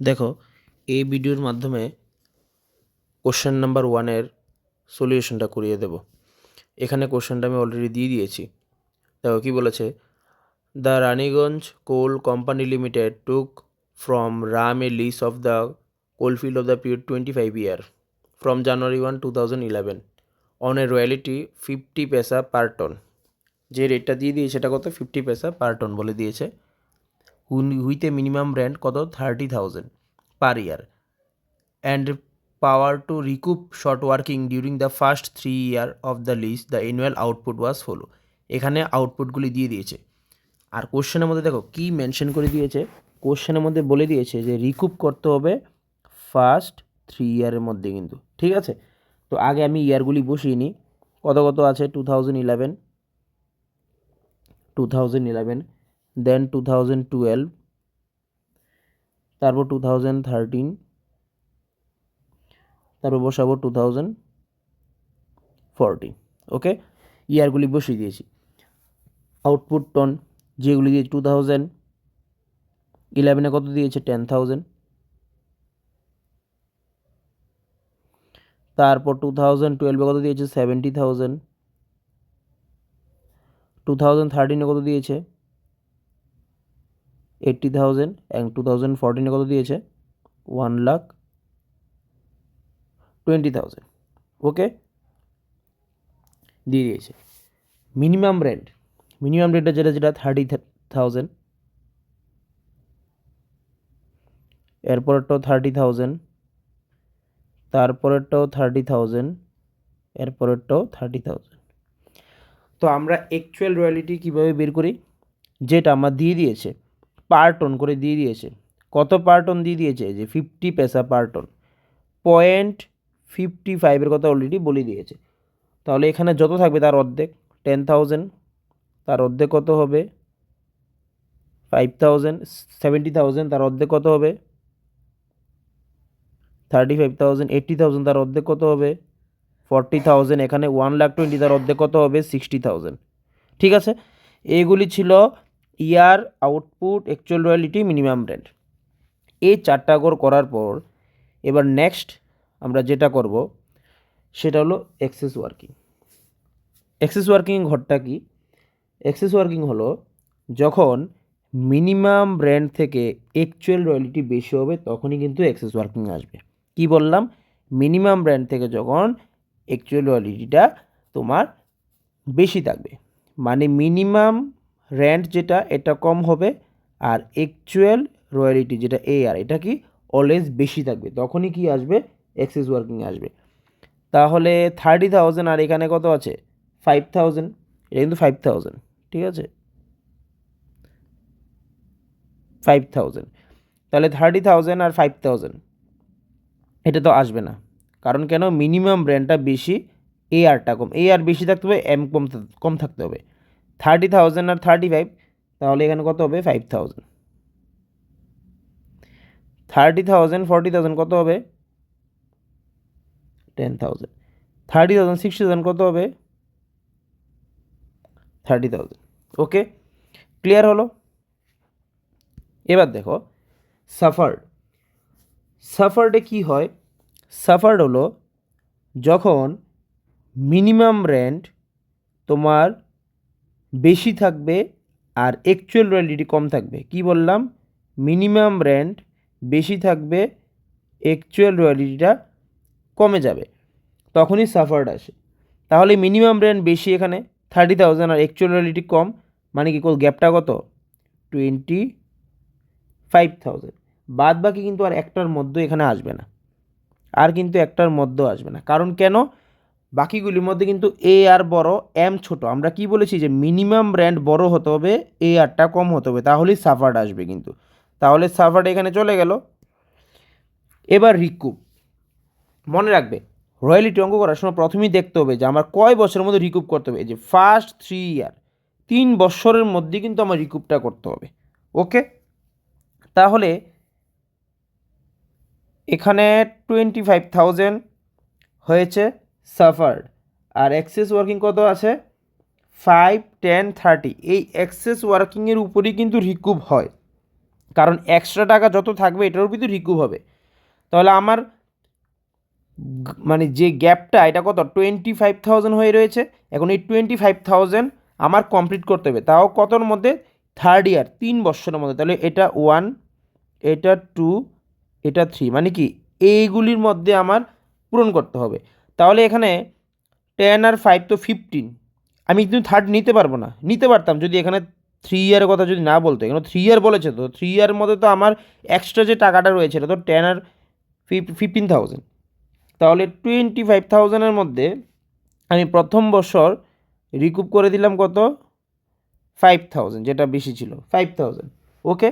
দেখো, এই ভিডিওর মাধ্যমে কোশ্চেন নাম্বার 1-এর সলিউশনটা করিয়ে দেব। এখানে কোশ্চেনটা আমি অলরেডি দিয়ে দিয়েছি। দেখো কী বলেছে, the Raniganj coal company limited took from Ram a lease of the coalfield of the period 25 year from January 1, 2011 on a royalty 50 paisa per ton. যে রেটটা দিয়ে দিয়েছে সেটা কত? 50 পয়সা পার টন বলে দিয়েছে। উইথ এ মিনিমাম রেন্ট কত? 30,000 পার ইয়ার and power to recoup short working during the first 3 year of the lease. The annual output was follow. এখানে আউটপুটগুলি দিয়ে দিয়েছে। আর কোশ্চেনের মধ্যে দেখো কি মেনশন করে দিয়েছে, কোশ্চেনের মধ্যে বলে দিয়েছে যে রিকুপ করতে হবে ফার্স্ট 3 ইয়ারের মধ্যে কিন্তু, ঠিক আছে। তো আগে আমি ইয়ারগুলি বসিয়ে নিই। কত কত আছে? 2011, দেন 2012, তারপর 2013, তারপর বসাবো 2014। ওকে, ইয়ারগুলি বসিয়ে দিয়েছি। আউটপুট টন যেগুলি দিয়েছে 2011 কত দিয়েছে? 10,000। তারপর 2012 কত দিয়েছে? 70,000। 2013 কত দিয়েছে? 80,000। এবং 2014 কত দিয়েছে? 1,20,000। ওকে, দিয়ে দিয়েছে। মিনিমাম রেন্টটা যেটা 30,000, এরপরেরটাও 30,000, তারপরেরটাও 30,000, এরপরেরটাও 30,000। তো আমরা অ্যাকচুয়াল রয়্যালিটি কীভাবে বের করি? যেটা আমার দিয়ে দিয়েছে পার টন করে দিয়ে দিয়েছে। কত পার টন দিয়ে দিয়েছে? যে 50 পয়সা পার টন, 0.55 কথা অলরেডি বলে দিয়েছে। তাহলে এখানে যত থাকবে তার অর্ধেক 10,000, তার অর্ধেক কত হবে? 5,000। 70,000 তার অর্ধেক কত হবে? 35,000। 80,000 তার অর্ধেক কত হবে? 40,000। এখানে 1,20,000 তার অর্ধেক কত হবে? 60,000। ঠিক আছে, এগুলি ছিল year, output, actual royalty, minimum rent. এই 4টা করার পর এবার নেক্সট আমরা যেটা করব সেটা হলো এক্সেস ওয়ার্কিং। এক্সেস ওয়ার্কিং ঘরটা কি? এক্সেস ওয়ার্কিং হলো যখন মিনিমাম রেন্ট থেকে অ্যাকচুয়াল রয়্যালিটি বেশি হবে তখনই কিন্তু এক্সেস ওয়ার্কিং আসবে। কি বললাম? মিনিমাম রেন্ট থেকে যখন অ্যাকচুয়াল রয়্যালিটিটা তোমার বেশি থাকবে, মানে মিনিমাম রেন্ট যেটা এটা কম হবে, আর অ্যাকচুয়াল রয়্যালিটি যেটা এআর এটা কি অলওয়েজ বেশি থাকবে, তখনই কি আসবে? এক্সেস ওয়ার্কিং আসবে। তাহলে 30,000 আর এখানে কত আছে? 5,000। এটা কিন্তু 5,000, ঠিক আছে, 5,000। তাহলে 30,000 আর 5,000 এটা তো আসবে না, কারণ কেন? মিনিমাম রেন্টটা বেশি, এআরটা কম। এআর বেশি থাকতে হবে, এম কম থাকতে হবে। 30,000 আর 35, তাহলে এখানে কত হবে? 5,000। 30,000 40,000 কত হবে? 10,000। 30,000 60,000 কত হবে? 30,000। ওকে, ক্লিয়ার হলো? এবার দেখো সাফার্ডে কি হয়? সাফার্ড হলো যখন মিনিমাম রেন্ট তোমার বেশি থাকবে আর অ্যাকচুয়াল রয়্যালিটি কম থাকবে। কি বললাম? মিনিমাম রেন্ট বেশি থাকবে, অ্যাকচুয়াল রয়্যালিটিটা কমে যাবে, তখনই সাফার্ড আসে। তাহলে মিনিমাম রেন্ট বেশি এখানে 30,000 আর অ্যাকচুয়াল রয়্যালিটি কম, মানে কি গ্যাপটা কত? 25,000। বাদ বাকি কিন্তু আর একটার মধ্যে এখানে আসবে না, আর কিন্তু একটার মধ্যেও আসবে না। কারণ কেন? বাকিগুলির মধ্যে কিন্তু এ আর বড়, এম ছোট। আমরা কি বলেছি? যে মিনিমাম রেন্ট বড় হতে হবে, এ আরটা কম হতে হবে, তাহলেই সাফার্ড আসবে কিন্তু। তাহলে সাফার্ড এখানে চলে গেল। এবার রিকুপ। মনে রাখবে, রয়্যালিটি অঙ্ক করার সময় প্রথমেই দেখতে হবে যে আমার কয় বছরের মধ্যে রিকুপ করতে হবে। এই যে ফার্স্ট 3 ইয়ার, 3 বছরের মধ্যে কিন্তু আমার রিকুপটা করতে হবে। ওকে, তাহলে এখানে 25,000 হয়েছে সাফার্ড, আর এক্সেস ওয়ার্কিং কত আছে? 5, 10, 30। এই এক্সেস ওয়ার্কিংয়ের উপরেই কিন্তু রিকুপ হয়। কারণ এক্সট্রা টাকা যত থাকবে এটার উপরই তো রিকুভ হবে। তাহলে আমার মানে যে গ্যাপটা এটা কত 25,000 হয়ে রয়েছে। এখন এই 25,000 আমার কমপ্লিট করতে হবে, তাও কতর মধ্যে, থার্ড ইয়ার 3 বছরের মধ্যে। তাহলে এটা 1, এটা 2, এটা 3, মানে কি এইগুলির মধ্যে আমার পূরণ করতে হবে। তাহলে এখানে 10 আর 5 তো 15, আমি কিন্তু থার্ড নিতে পারবো না। নিতে পারতাম যদি এখানে 3 ইয়ারের কথা যদি না বলতো, এখানে 3 ইয়ার বলেছে, তো 3 ইয়ারের মধ্যে তো আমার এক্সট্রা যে টাকাটা রয়েছে এটা তো 10 আর 15,000। তাহলে 25,000-এর মধ্যে আমি প্রথম বছর রিকুপ করে দিলাম কত, 5,000, যেটা বেশি ছিল 5,000। ওকে,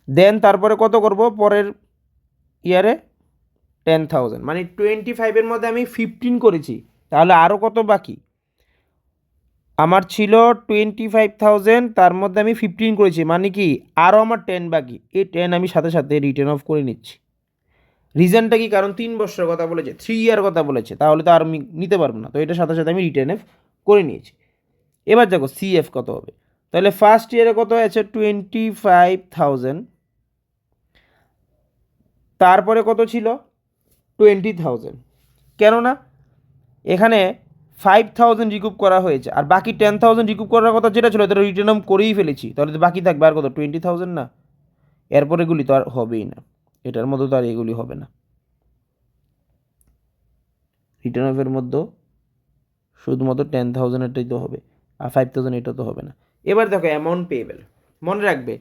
দেন তারপরে কত করব পরের ইয়ারে 10,000, মানে 25-এর মধ্যে আমি 15 করেছি। তাহলে আরও কত বাকি, আমার ছিল 25,000, তার মধ্যে আমি 15 করেছি, মানে কি আরও আমার 10 বাকি। এই 10 আমি সাথে সাথে রিটার্ন অফ করে নিচ্ছি। রিজনটা কি, কারণ 3 বছরের কথা বলেছে, 3 ইয়ার কথা বলেছে, তাহলে তো আর আমি নিতে পারবো না, তো এটার সাথে সাথে আমি রিটার্ন অফ করে নিয়েছি। এবার দেখো সিএফ কত হবে। তাহলে ফার্স্ট ইয়ারে কত আছে 25,000, তারপরে কত ছিল 20,000, কেননা এখানে 5,000 রিকুপ করা হয়েছে, আর বাকি 10,000 রিকুপ করার কথা যেটা ছিল এটা রিটার্ন অফ করেই ফেলেছি, তাহলে তো বাকি থাকবে আর কত 20,000 না। এরপর এগুলি তো আর হবেই না, এটার মধ্যে তো আর এগুলি হবে না, রিটার্ন অফের মধ্যে শুধুমাত্র 10,000-এরটাই তো হবে, আর 5,000 এটা তো হবে না। এবার দেখো অ্যামাউন্ট পেয়েবেল, মনে রাখবে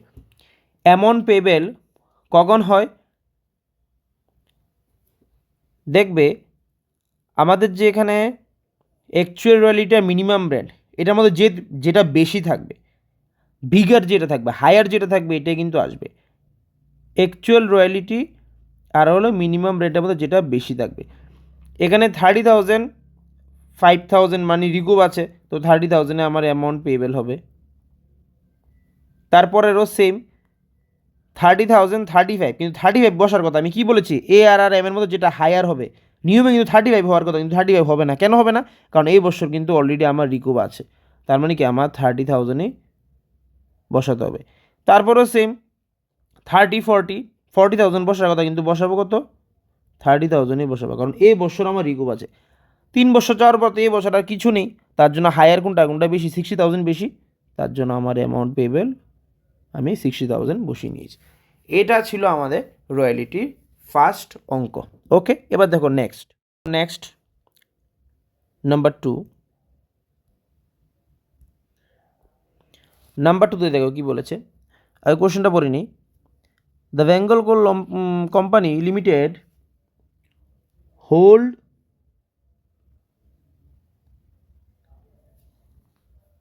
অ্যামাউন্ট পেয়েবেল কখন হয়, দেখবে আমাদের যে এখানে অ্যাকচুয়াল রয়্যালিটি আর মিনিমাম ব্র্যান্ড, এটার মধ্যে যেটা বেশি থাকবে, বিগার যেটা থাকবে, হায়ার যেটা থাকবে, এটাই কিন্তু আসবে অ্যাকচুয়াল রয়্যালিটি আর হলো মিনিমাম রেটের মধ্যে যেটা বেশি থাকবে। এখানে 30,000, 5,000 মানে রিকুপ আছে, তো 30,000-এ আমার অ্যামাউন্ট পেয়েবেল হবে। তারপরেরও সেম 30,000, 35, কিন্তু 35 বসার কথা, আমি কি বলেছি এ আর এম এর মধ্যে যেটা হায়ার হবে, নিয়মে কিন্তু 35 হওয়ার কথা, কিন্তু 35 হবে না। কেন হবে না, কারণ এই বছর কিন্তু অলরেডি আমার রিকুপ আছে, তার মানে কি আমার 30,000-ই বসাতে হবে। তারপরেও সেম 40,000 বসার কথা, কিন্তু বসাবো কত 30,000-ই বসাবো, কারণ এই বছর আমার রিকুপ আছে। 3 বছর যাওয়ার পর তো এই বছর আর কিছু নেই, তার জন্য হায়ার কোনটা বেশি, 60,000 বেশি, তার জন্য আমার অ্যামাউন্ট পেবেল আমি 60,000 বসিয়ে নিয়েছি। এটা ছিল আমাদের রয়্যালিটির ফার্স্ট অঙ্ক। ওকে, এবার দেখো নেক্সট নাম্বার 2। নাম্বার 2তে দেখো কি বলেছে, আমি কোশ্চেনটা পড়ে নিই। The Bengal coal company limited hold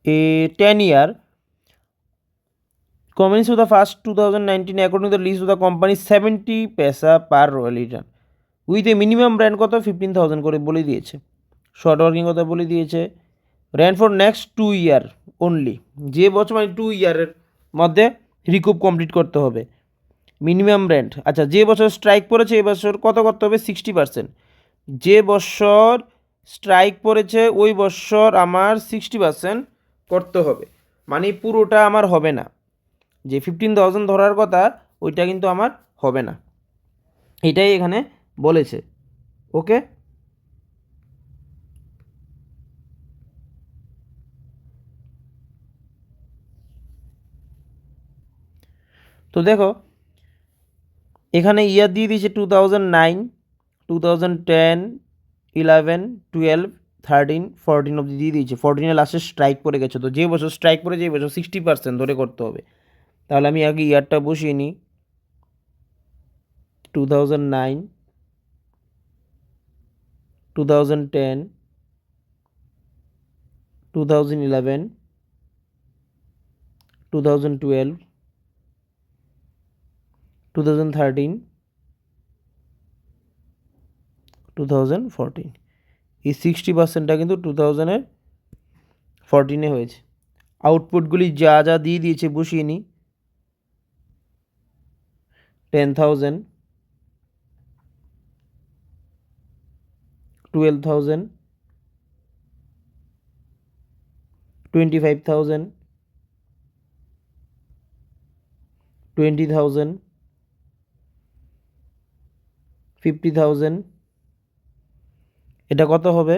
a 10-year commence with the first 2019 according to the list of the company 70 पैसा per royalty return with a minimum brand কত 15,000 করে বলে দিয়েছে, শর্ট ওয়ার্কিং কথা বলে দিয়েছে, ran for next 2 year only, যে বছর মানে 2 ইয়ারের মধ্যে রিকুপ কমপ্লিট করতে হবে। মিনিমাম রেন্ট, আচ্ছা যে বছর স্ট্রাইক পড়েছে এই বছর কত করতে হবে 60%, যে বছর স্ট্রাইক পড়েছে ওই বছর আমার 60% করতে হবে, মানে পুরোটা আমার হবে না, যে 15,000 ধরার কথা ওইটা কিন্তু আমার হবে না, এটাই এখানে বলেছে। ওকে, তো দেখো এখানে ইয়ার দিয়ে দিয়েছে 2009, 2010, 11, 12, 13, 14 অবধি দিয়ে দিয়েছে, 14-এ লাস্টে স্ট্রাইক পড়ে গেছে, তো যে বছর স্ট্রাইক পড়ে যে বছর 60% ধরে করতে হবে। তাহলে আমি আগে ইয়ারটা বসিয়ে নিই, 2009, 2010, 2011, 2012, 2013, 2014, এই 60%টা কিন্তু 2014-এ হয়েছে। আউটপুটগুলি যা যা দিয়ে দিয়েছে বসিয়ে নিই, 10,000, 12,000, 25,000, 20,000, 50,000, এটা কত হবে?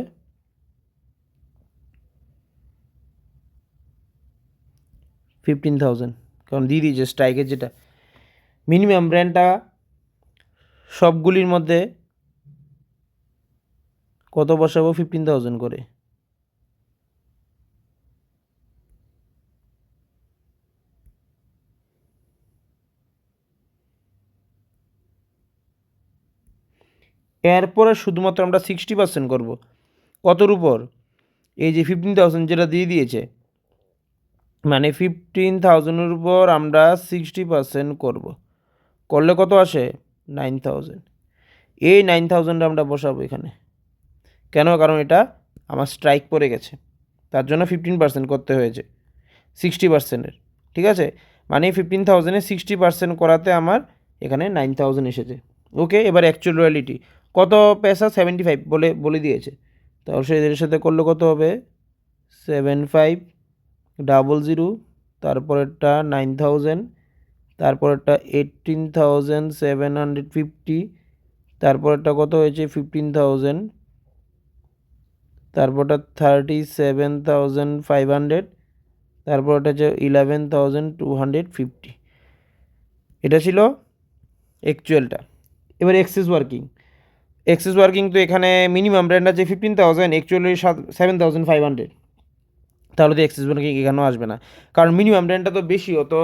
15,000, কারণ দিয়ে দিয়েছে স্ট্রাইকের যেটা মিনিমাম রেন্টটা সবগুলির মধ্যে কত বসাবো? 15,000 করে। এরপরে শুধুমাত্র আমরা 60% করবো। কতর উপর? এই যে 15,000 যেটা দিয়ে দিয়েছে, মানে 15,000-এর উপর আমরা 60% করব। করলে কত আসে? 9,000। এই 9,000 আমরা বসাবো এখানে। কেন? কারণ এটা আমার স্ট্রাইক পড়ে গেছে, তার জন্য 15% করতে হয়েছে 60%-এর। ঠিক আছে, মানে 15,000-এ 60% করাতে আমার এখানে 9,000 এসেছে। ওকে, এবার অ্যাকচুয়াল রয়্যালিটি কত পয়সা? 75 বলে দিয়েছে, তাহলে এদের সাথে করলে কত হবে? 7500, তারপরেরটা 9,000, তারপরেরটা 18,750, তারপরেরটা কত হয়েছে? 15,000, তারপরটা 37,500, তারপরটা হচ্ছে 11,250। এটা ছিল অ্যাকচুয়ালটা। এবার এক্সেস ওয়ার্কিং তো এখানে মিনিমাম রেন্ট আছে 15,000, অ্যাকচুয়ালি 7,500, তাহলে তো এক্সেস ওয়ার্কিং এখানেও আসবে না, কারণ মিনিমাম রেন্টটা তো বেশি হতো,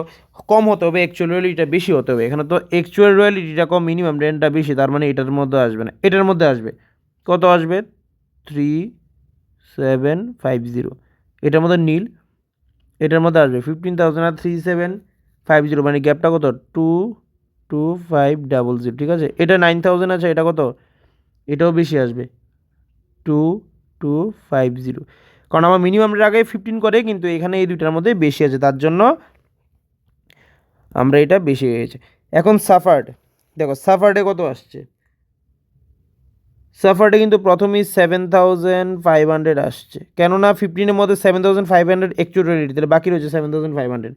কম হতে হবে, অ্যাকচুয়াল রয়্যালিটিটা বেশি হতে হবে। এখানে তো অ্যাকচুয়াল রয়্যালিটিটা কম, মিনিমাম রেন্টটা বেশি, তার মানে এটার মধ্যে আসবে না, এটার মধ্যে আসবে। কত আসবে? 3,750। এটার মধ্যে নীল, এটার মধ্যে আসবে 15,000 আর 3,750, মানে গ্যাপটা কত? 2,2,500। ঠিক আছে, এটা 9,000 আছে, এটা কত? এটাও বেশি আসবে, 2,250, কারণ আমার মিনিমামের আগে 15 করে, কিন্তু এখানে এই দুইটার মধ্যে বেশি আছে, তার জন্য আমরা এটা বেশি হয়েছে। এখন সাফার্ড, দেখো সাফার্ডে কত আসছে। সাফার্ডে কিন্তু প্রথমেই 7,500 আসছে, কেননা 15-এর মধ্যে 7,500 অ্যাকচুয়াল রিয়েলিটি, তাহলে বাকি রয়েছে 7,500।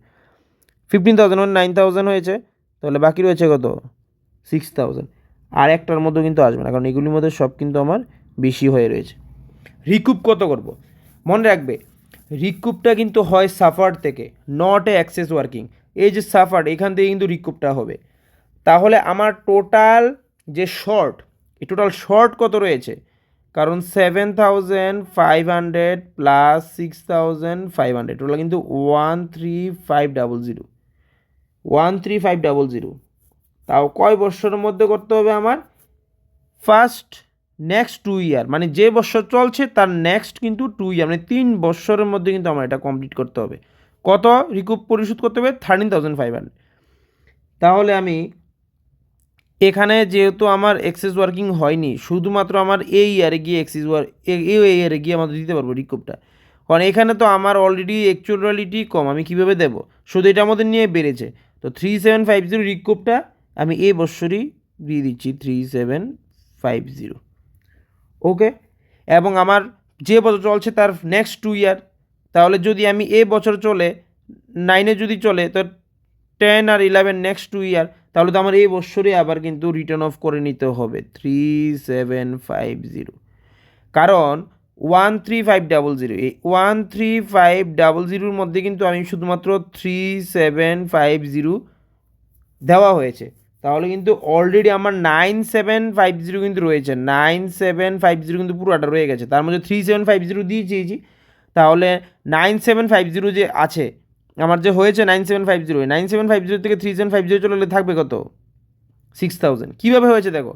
15,000 মানে 9,000 হয়েছে, তাহলে বাকি রয়েছে কত? 6,000। আর একটার মধ্যে কিন্তু আসবে না, কারণ এগুলির মধ্যে সব কিন্তু আমার বেশি হয়ে রয়েছে। রিকুপ কত করব? মনে রাখবে, রিকুপটা কিন্তু হয় সাফার্ড থেকে, নট এ অ্যাক্সেস ওয়ার্কিং। এই যে সাফার্ড, এখান থেকে কিন্তু রিকুপটা হবে। তাহলে আমার টোটাল যে শর্ট, এই টোটাল শর্ট কত রয়েছে? কারণ 7,500 প্লাস 6,500, টোটাল কিন্তু 13,500, 13,500। তাও কয় বছরের মধ্যে করতে হবে আমার? ফার্স্ট নেক্সট 2 ইয়ার, মানে যে বছর চলছে তার নেক্সট কিন্তু 2 ইয়ার, মানে 3 বছরের মধ্যে কিন্তু আমার এটা কমপ্লিট করতে হবে। কত রিকুপ পরিশোধ করতে হবে? 13,500। তাহলে আমি এখানে যেহেতু আমার এক্সেস ওয়ার্কিং হয়নি, শুধুমাত্র আমার এই ইয়ারে গিয়ে এই ইয়ারে গিয়ে আমাদের দিতে পারবো রিকুপটা, কারণ এখানে তো আমার অলরেডি অ্যাকচুয়াল রিয়ালিটি কম, আমি কীভাবে দেবো? শুধু এটা আমাদের নিয়ে বেড়েছে, তো 3,750 রিকুপটা আমি এই বছরই দিয়ে দিচ্ছি 3,750। ওকে, এবং আমার যে বছর চলছে তার নেক্সট 2 ইয়ার, তাহলে যদি আমি এই বছর চলে 9-এ যদি চলে, তো 10 আর 11 নেক্সট 2 ইয়ার, তাহলে তো আমার এই বছরই আবার কিন্তু রিটার্ন অফ করে নিতে হবে 3,750, কারণ 13,500, এই 13,500-র মধ্যে কিন্তু আমি শুধুমাত্র 3,750 দেওয়া হয়েছে, তাহলে কিন্তু অলরেডি আমার 9,750 কিন্তু রয়েছে, 9,750 কিন্তু পুরোটা রয়ে গেছে, তার মধ্যে 3,750 দিয়ে চেয়েছি, তাহলে 9,750 যে আছে আমার, যে হয়েছে 9,750 থেকে 3,750 চলে গেলে থাকবে কত? 6,000। কীভাবে হয়েছে দেখো,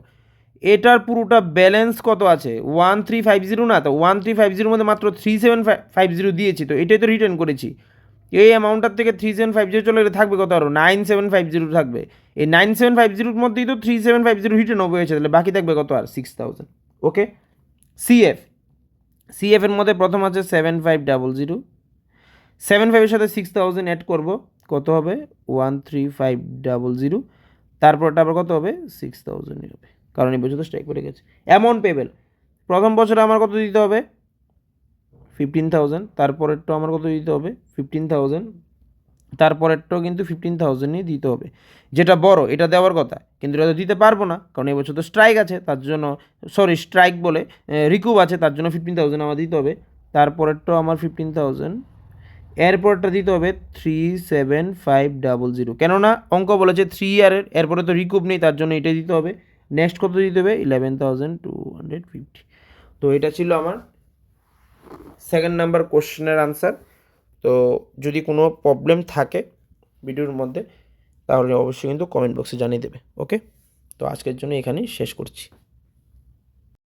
এটার পুরোটা ব্যালেন্স কত আছে? 1350 না, তো 1350-র মধ্যে মাত্র 3,750 দিয়েছি, তো এটাই তো রিটার্ন করেছি। এই অ্যামাউন্টটার থেকে 3,750 চলে গেলে থাকবে কত? আরও 9,750 থাকবে। এই 9,750-র মধ্যেই তো 3,750 রিটার্ন ওভার হয়েছে, তাহলে বাকি থাকবে কত? আর 6,000। ওকে, সিএফের মধ্যে প্রথম আছে 7,500, 7,500-এর সাথে 6,000 অ্যাড করব, কত হবে? 13,500, তারপরটা আবার কত হবে? 6,000 হবে, কারণ এই বছর তো স্ট্রাইক পড়ে গেছে। অ্যামাউন্ট পেবেল, প্রথম বছরে আমার কত দিতে হবে? 15,000, তারপরেরটা আমার কত দিতে হবে? 15,000, তারপরেরটাও কিন্তু 15,000ই দিতে হবে, যেটা বড় এটা দেওয়ার কথা, কিন্তু এটা তো দিতে পারবো না, কারণ এবছর তো স্ট্রাইক আছে, তার জন্য স্ট্রাইক বলে রিকুপ আছে, তার জন্য 15,000 আমার দিতে হবে। তারপরেরটাও আমার 15,000, এরপরটা দিতে হবে 37,500, কেননা অঙ্ক বলেছে 3 ইয়ারের, এরপরে তো রিকুপ নেই, তার জন্য এটাই দিতে হবে। নেক্সট কত দিতে হবে? 11,250। তো এটা ছিল আমার সেকেন্ড নাম্বার কোশ্চেনের আনসার। তো যদি কোনো প্রবলেম থাকে ভিডিওর মধ্যে, তাহলে অবশ্যই কিন্তু কমেন্ট বক্সে জানিয়ে দেবে। ওকে, তো আজকের জন্য এখানেই শেষ করছি।